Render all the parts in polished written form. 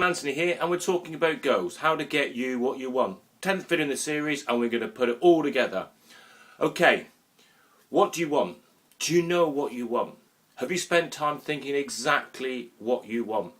Anthony here, and we're talking about goals, how to get you what you want. 10th video in the series, and we're going to put it all together. Okay, what do you want? Do you know what you want? Have you spent time thinking exactly what you want?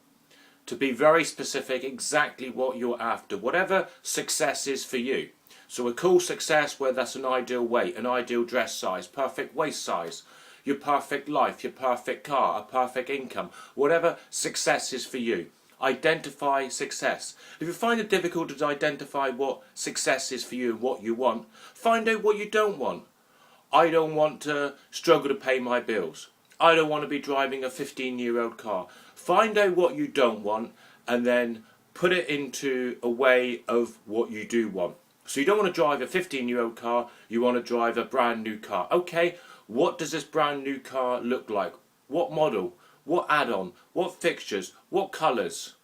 To be very specific, exactly what you're after, whatever success is for you. So we call success whether that's an ideal weight, an ideal dress size, perfect waist size, your perfect life, your perfect car, a perfect income, whatever success is for you. Identify success. If you find it difficult to identify what success is for you and what you want, find out what you don't want. I don't want to struggle to pay my bills. I don't want to be driving a 15-year-old car. Find out what you don't want and then put it into a way of what you do want. So you don't want to drive a 15-year-old car, you want to drive a brand new car. Okay, what does this brand new car look like? What model? What add-on? What fixtures? What colours?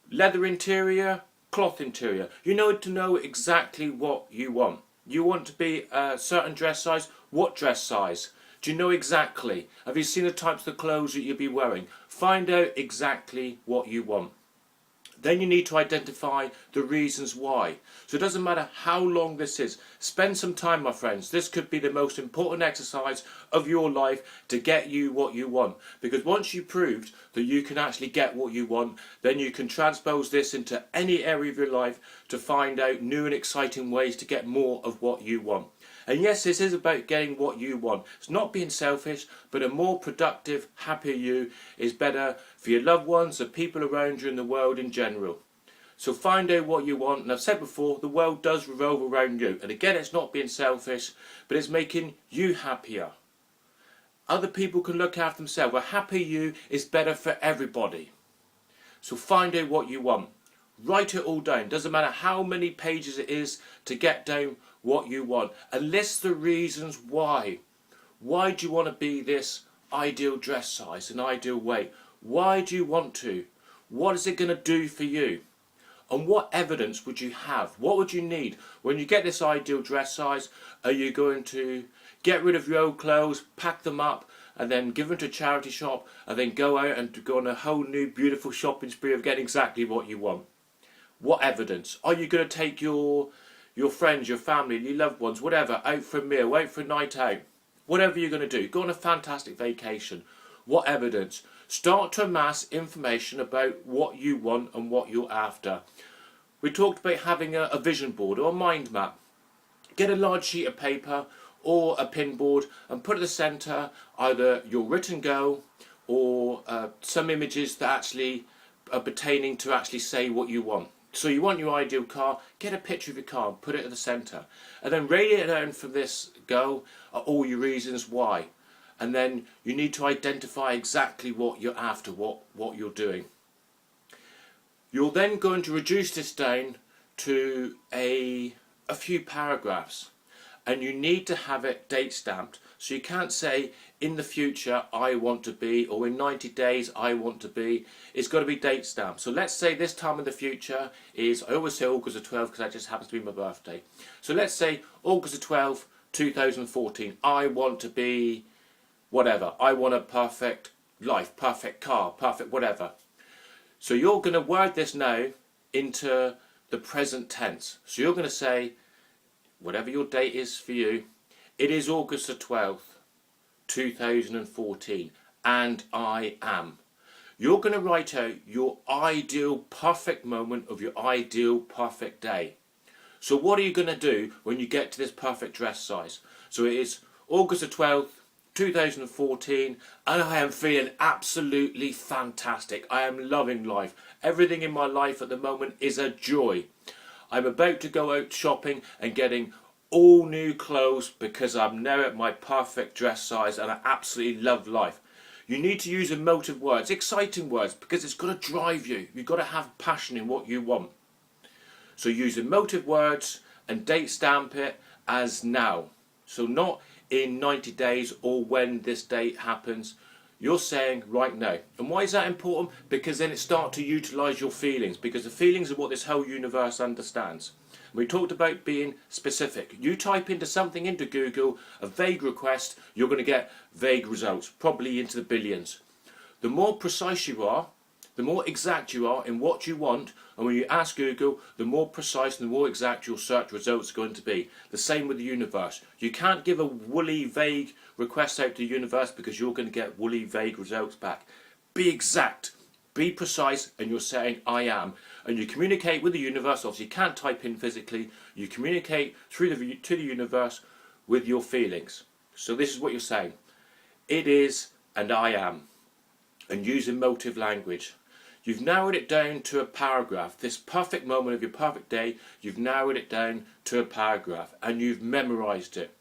Leather interior? Cloth interior? You need to know exactly what you want. You want to be a certain dress size? What dress size? Do you know exactly? Have you seen the types of clothes that you'll be wearing? Find out exactly what you want. Then you need to identify the reasons why. So it doesn't matter how long this is. Spend some time, my friends. This could be the most important exercise of your life to get you what you want. Because once you proved that you can actually get what you want, then you can transpose this into any area of your life to find out new and exciting ways to get more of what you want. And yes, this is about getting what you want. It's not being selfish, but a more productive, happier you is better for your loved ones, the people around you and the world in general. So find out what you want. And I've said before, the world does revolve around you. And again, it's not being selfish, but it's making you happier. Other people can look after themselves. A happy you is better for everybody. So find out what you want. Write it all down. Doesn't matter how many pages it is to get down what you want. And list the reasons why. Why do you want to be this ideal dress size, an ideal weight? Why do you want to? What is it going to do for you? And what evidence would you have? What would you need? When you get this ideal dress size, are you going to get rid of your old clothes, pack them up, and then give them to a charity shop, and then go out and go on a whole new beautiful shopping spree of getting exactly what you want? What evidence? Are you going to take your friends, your family, your loved ones, whatever, out for a meal, out for a night out? Whatever you're going to do. Go on a fantastic vacation. What evidence? Start to amass information about what you want and what you're after. We talked about having a vision board or a mind map. Get a large sheet of paper or a pin board and put at the centre either your written goal or some images that actually are pertaining to actually say what you want. So you want your ideal car, get a picture of your car and put it at the centre. And then radiate down from this goal are all your reasons why. And then you need to identify exactly what you're after, what you're doing. You're then going to reduce this down to a few paragraphs. And you need to have it date stamped. So you can't say, in the future I want to be, or in 90 days I want to be. It's got to be date stamped. So let's say this time in the future is, I always say August the 12th because that just happens to be my birthday. So let's say August the 12th, 2014. I want to be whatever. I want a perfect life, perfect car, perfect whatever. So you're going to word this now into the present tense. So you're going to say, whatever your date is for you, it is August the 12th, 2014, and I am. You're going to write out your ideal perfect moment of your ideal perfect day. So what are you going to do when you get to this perfect dress size? So it is August the 12th, 2014, and I am feeling absolutely fantastic. I am loving life. Everything in my life at the moment is a joy. I'm about to go out shopping and getting all new clothes because I'm now at my perfect dress size and I absolutely love life. You need to use emotive words, exciting words, because it's got to drive you. You've got to have passion in what you want. So use emotive words and date stamp it as now. So not in 90 days or when this date happens. You're saying right now. And why is that important? Because then it starts to utilise your feelings, because the feelings are what this whole universe understands. We talked about being specific. You type into Google, a vague request, you're going to get vague results, probably into the billions. The more precise you are, the more exact you are in what you want, and when you ask Google, the more precise and the more exact your search results are going to be. The same with the universe. You can't give a woolly, vague request out to the universe because you're going to get woolly, vague results back. Be exact, be precise, and you're saying I am. And you communicate with the universe. Obviously you can't type in physically. You communicate to the universe with your feelings. So this is what you're saying. It is and I am. And use emotive language. You've narrowed it down to a paragraph. This perfect moment of your perfect day, you've narrowed it down to a paragraph and you've memorized it.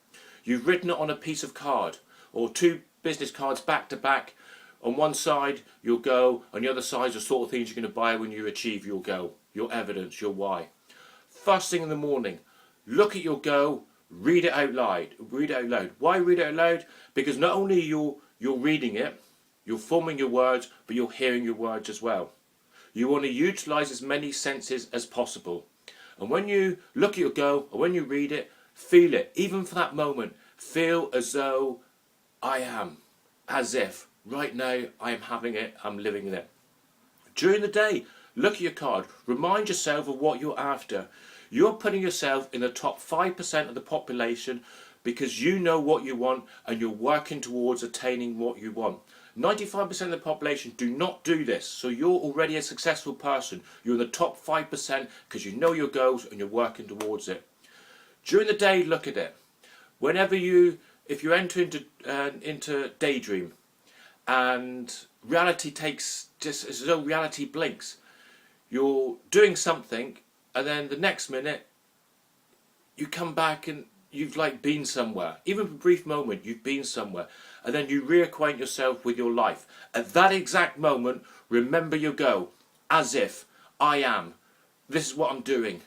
You've written it on a piece of card or 2 business cards back to back. On one side your goal, on the other side is the sort of things you're going to buy when you achieve your goal, your evidence, your why. First thing in the morning, look at your goal, read it out loud. Read it out loud. Why read it out loud? Because not only you're reading it, you're forming your words, but you're hearing your words as well. You want to utilise as many senses as possible. And when you look at your goal, or when you read it, feel it. Even for that moment, feel as though I am. As if, right now, I am having it, I'm living in it. During the day, look at your card. Remind yourself of what you're after. You're putting yourself in the top 5% of the population because you know what you want and you're working towards attaining what you want. 95% of the population do not do this, so you're already a successful person. You're in the top 5% because you know your goals and you're working towards it. During the day, look at it. If you enter into daydream and reality takes, just as though reality blinks, you're doing something and then the next minute you come back and you've been somewhere. Even for a brief moment you've been somewhere and then you reacquaint yourself with your life. At that exact moment, remember your goal. As if, I am. This is what I'm doing.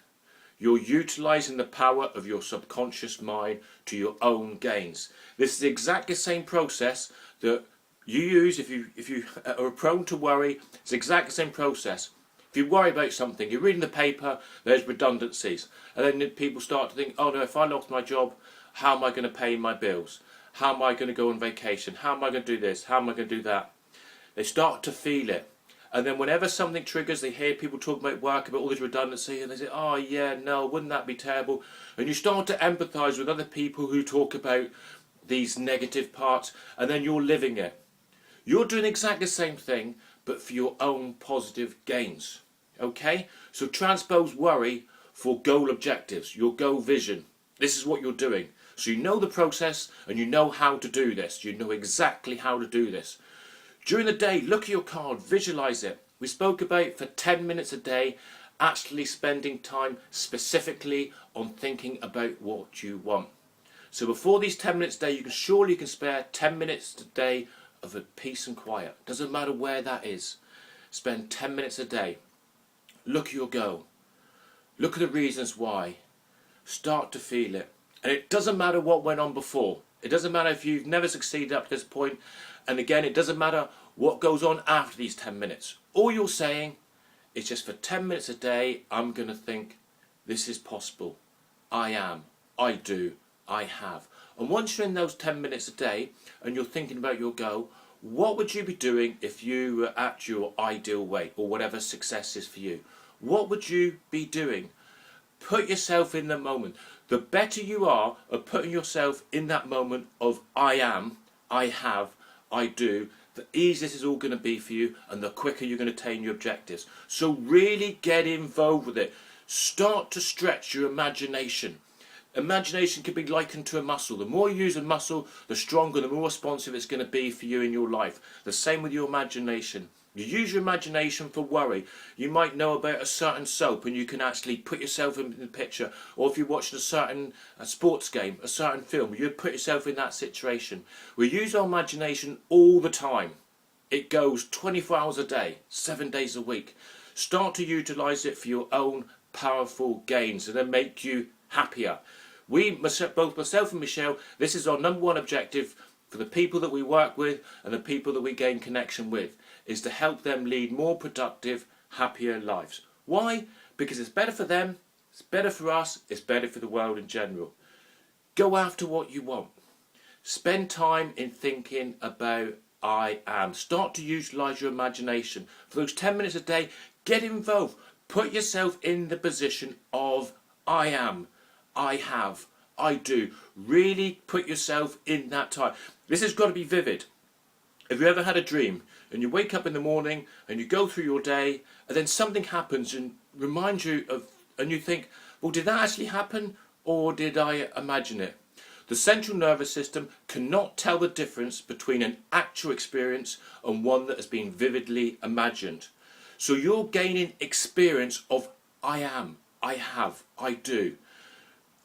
You're utilising the power of your subconscious mind to your own gains. This is exactly the same process that you use if you are prone to worry. It's exactly the same process. If you worry about something, you're reading the paper, there's redundancies. And then people start to think, oh no, if I lost my job, how am I going to pay my bills? How am I going to go on vacation? How am I going to do this? How am I going to do that? They start to feel it. And then whenever something triggers, they hear people talk about work, about all this redundancy, and they say, oh yeah, no, wouldn't that be terrible? And you start to empathise with other people who talk about these negative parts, and then you're living it. You're doing exactly the same thing, but for your own positive gains. Okay? So transpose worry for goal objectives, your goal vision. This is what you're doing. So you know the process and you know how to do this. You know exactly how to do this. During the day, look at your card, visualise it. We spoke about for 10 minutes a day, actually spending time specifically on thinking about what you want. So before these 10 minutes a day, you can spare 10 minutes a day of peace and quiet. Doesn't matter where that is. Spend 10 minutes a day. Look at your goal. Look at the reasons why. Start to feel it. And it doesn't matter what went on before. It doesn't matter if you've never succeeded up to this point. And again, it doesn't matter what goes on after these 10 minutes. All you're saying is just for 10 minutes a day, I'm going to think, this is possible. I am. I do. I have. And once you're in those 10 minutes a day and you're thinking about your goal, what would you be doing if you were at your ideal weight or whatever success is for you? What would you be doing? Put yourself in the moment. The better you are at putting yourself in that moment of I am, I have, I do, the easier this is all going to be for you and the quicker you're going to attain your objectives. So really get involved with it. Start to stretch your imagination. Imagination can be likened to a muscle. The more you use a muscle, the stronger, the more responsive it's going to be for you in your life. The same with your imagination. You use your imagination for worry. You might know about a certain soap and you can actually put yourself in the picture. Or if you're watching a sports game, a certain film, you'd put yourself in that situation. We use our imagination all the time. It goes 24 hours a day, 7 days a week. Start to utilise it for your own powerful gains and then make you happier. Both myself and Michelle, this is our #1 objective for the people that we work with and the people that we gain connection with, is to help them lead more productive, happier lives. Why? Because it's better for them, it's better for us, it's better for the world in general. Go after what you want. Spend time in thinking about I am. Start to utilise your imagination. For those 10 minutes a day, get involved. Put yourself in the position of I am, I have, I do. Really put yourself in that time. This has got to be vivid. Have you ever had a dream and you wake up in the morning and you go through your day and then something happens and reminds you of, and you think, well, did that actually happen or did I imagine it? The central nervous system cannot tell the difference between an actual experience and one that has been vividly imagined. So you're gaining experience of I am, I have, I do.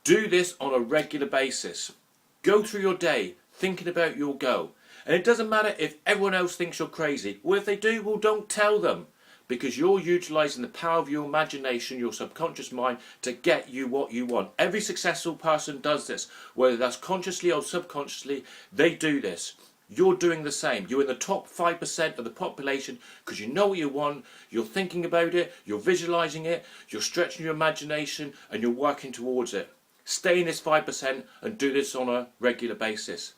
Do this on a regular basis. Go through your day thinking about your goal. And it doesn't matter if everyone else thinks you're crazy. Well, if they do, well, don't tell them. Because you're utilising the power of your imagination, your subconscious mind, to get you what you want. Every successful person does this. Whether that's consciously or subconsciously, they do this. You're doing the same. You're in the top 5% of the population because you know what you want, you're thinking about it, you're visualising it, you're stretching your imagination and you're working towards it. Stay in this 5% and do this on a regular basis.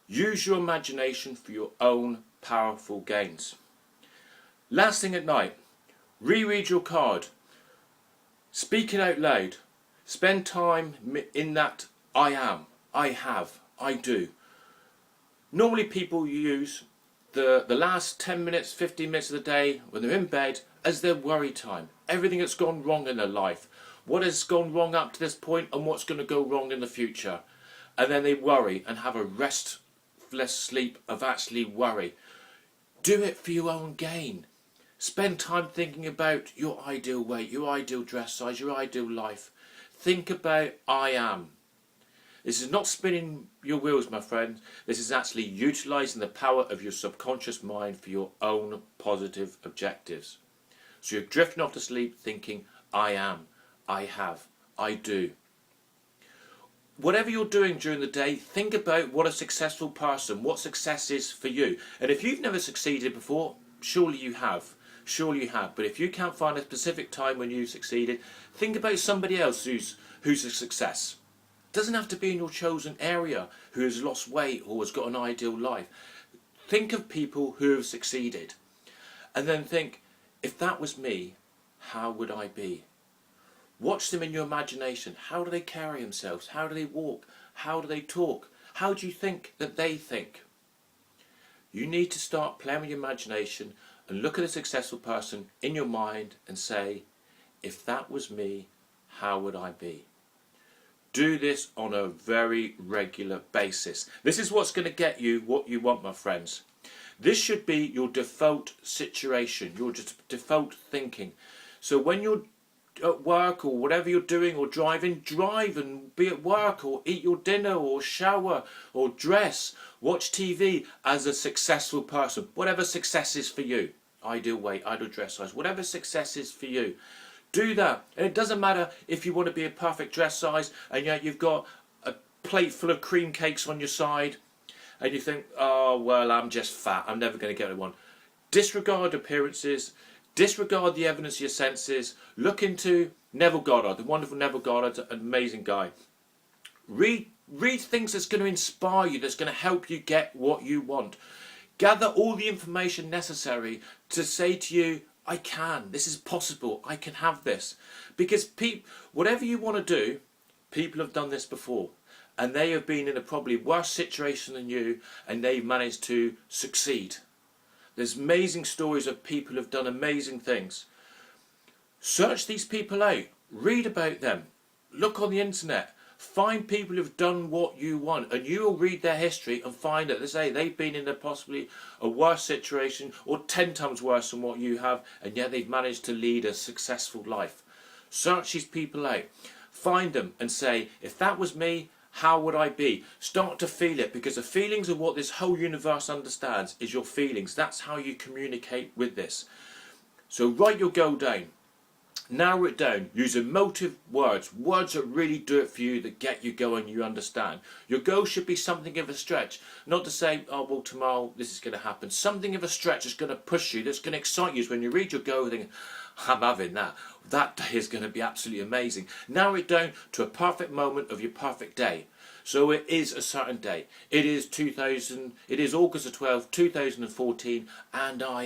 Use your imagination for your own powerful gains. Last thing at night, reread your card. Speak it out loud. Spend time in that I am, I have, I do. Normally people use the last 10 minutes, 15 minutes of the day when they're in bed as their worry time. Everything that's gone wrong in their life. What has gone wrong up to this point and what's going to go wrong in the future. And then they worry and have a restless sleep of actually worry. Do it for your own gain. Spend time thinking about your ideal weight, your ideal dress size, your ideal life. Think about I am. This is not spinning your wheels, my friend. This is actually utilising the power of your subconscious mind for your own positive objectives. So you're drifting off to sleep thinking, I am, I have, I do. Whatever you're doing during the day, think about what a successful person, what success is for you. And if you've never succeeded before, surely you have. Surely you have. But if you can't find a specific time when you succeeded, think about somebody else who's a success. Doesn't have to be in your chosen area, who has lost weight or has got an ideal life. Think of people who have succeeded. And then think, if that was me, how would I be? Watch them in your imagination. How do they carry themselves? How do they walk? How do they talk? How do you think that they think? You need to start playing with your imagination and look at a successful person in your mind and say, if that was me, how would I be? Do this on a very regular basis. This is what's going to get you what you want, my friends. This should be your default situation, your default thinking. So when you're at work or whatever you're doing or driving, drive and be at work or eat your dinner or shower or dress, watch TV as a successful person. Whatever success is for you. Ideal weight, ideal dress size, whatever success is for you. Do that. And it doesn't matter if you want to be a perfect dress size and yet you've got a plate full of cream cakes on your side and you think, oh, well, I'm just fat. I'm never going to get one. Disregard appearances. Disregard the evidence of your senses. Look into Neville Goddard, the wonderful Neville Goddard, an amazing guy. Read things that's going to inspire you, that's going to help you get what you want. Gather all the information necessary to say to you, I can, this is possible, I can have this. Because whatever you want to do, people have done this before. And they have been in a probably worse situation than you, and they've managed to succeed. There's amazing stories of people who have done amazing things. Search these people out. Read about them. Look on the internet. Find people who've done what you want, and you will read their history and find that they've been in possibly a worse situation or 10 times worse than what you have, and yet they've managed to lead a successful life. Search these people out. Find them and say, if that was me, how would I be? Start to feel it, because the feelings are what this whole universe understands, is your feelings. That's how you communicate with this. So write your goal down. Narrow it down. Use emotive words. Words that really do it for you, that get you going, you understand. Your goal should be something of a stretch. Not to say, oh, well, tomorrow this is going to happen. Something of a stretch that's going to push you, that's going to excite you. Is when you read your goal, thinking, I'm having that. That day is going to be absolutely amazing. Narrow it down to a perfect moment of your perfect day. So it is a certain day. It is August the 12th, 2014, and I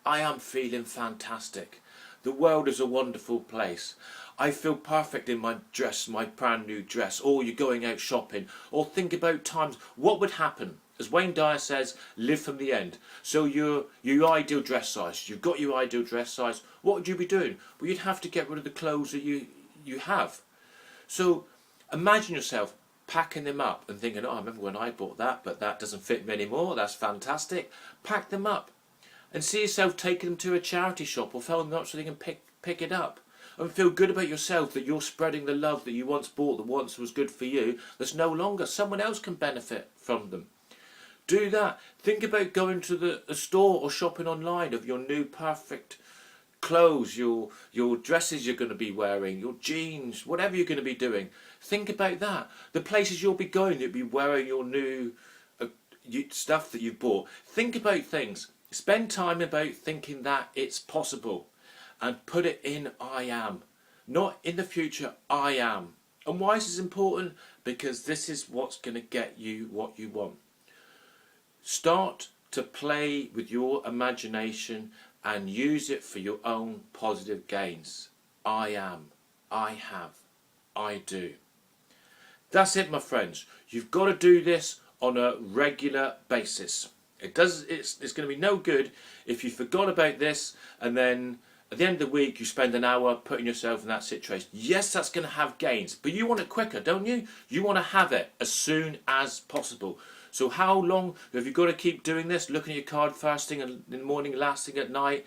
am feeling fantastic. The world is a wonderful place. I feel perfect in my dress, my brand new dress. Or you're going out shopping. Or think about times. What would happen? As Wayne Dyer says, live from the end. So your ideal dress size. You've got your ideal dress size. What would you be doing? Well, you'd have to get rid of the clothes that you have. So imagine yourself packing them up and thinking, oh, I remember when I bought that, but that doesn't fit me anymore. That's fantastic. Pack them up. And see yourself taking them to a charity shop or filling them up so they can pick it up. And feel good about yourself that you're spreading the love that you once bought, that once was good for you, that's no longer. Someone else can benefit from them. Do that. Think about going to a store or shopping online of your new perfect clothes, your dresses you're going to be wearing, your jeans, whatever you're going to be doing. Think about that. The places you'll be going, you'll be wearing your new stuff that you've bought. Think about things. Spend time about thinking that it's possible and put it in I am. Not in the future, I am. And why is this important? Because this is what's going to get you what you want. Start to play with your imagination and use it for your own positive gains. I am, I have, I do. That's it, my friends. You've got to do this on a regular basis. It's going to be no good if you forgot about this and then at the end of the week you spend an hour putting yourself in that situation. Yes, that's going to have gains, but you want it quicker, don't you? You want to have it as soon as possible. So how long have you got to keep doing this? Looking at your card first thing in the morning, last thing at night,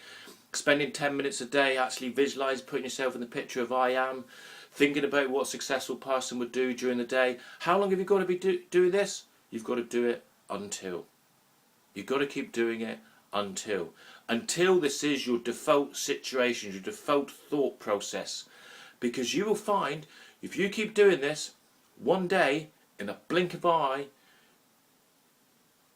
spending 10 minutes a day actually visualise, putting yourself in the picture of I am, thinking about what a successful person would do during the day. How long have you got to be doing this? You've got to do it until. You've got to keep doing it until this is your default situation, your default thought process. Because you will find, if you keep doing this, one day, in a blink of an eye,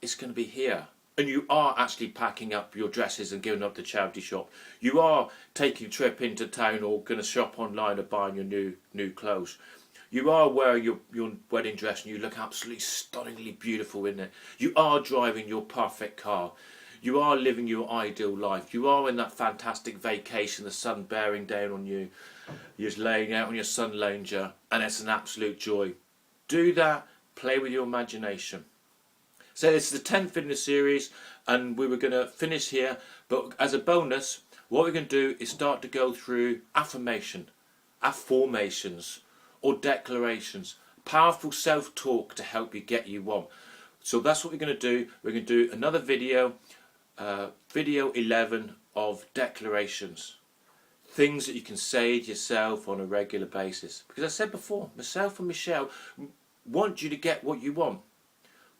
it's going to be here. And you are actually packing up your dresses and giving up the charity shop. You are taking a trip into town or going to shop online or buying your new clothes. You are wearing your wedding dress and you look absolutely stunningly beautiful in it. You are driving your perfect car. You are living your ideal life. You are in that fantastic vacation, the sun bearing down on you. You're just laying out on your sun lounger and it's an absolute joy. Do that. Play with your imagination. So this is the 10th in the series and we were going to finish here. But as a bonus, what we're going to do is start to go through affirmations, or declarations, powerful self-talk to help you get you want. So that's what we're going to do. We're going to do another video, video 11 of declarations, things that you can say to yourself on a regular basis. Because I said before, myself and Michelle want you to get what you want.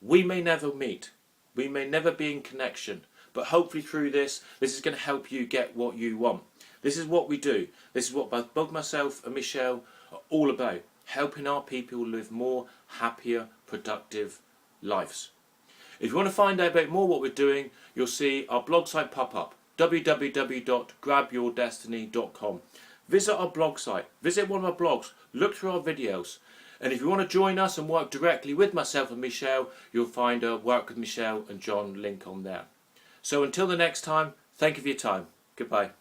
We may never meet, we may never be in connection, but hopefully through this is going to help you get what you want. This is what we do. This is what both myself and Michelle are all about, helping our people live more happier, productive lives. If you want to find out about more what we're doing, you'll see our blog site pop up, www.grabyourdestiny.com. Visit our blog site, visit one of our blogs, look through our videos. And if you want to join us and work directly with myself and Michelle, you'll find a Work with Michelle and John link on there. So until the next time, thank you for your time. Goodbye.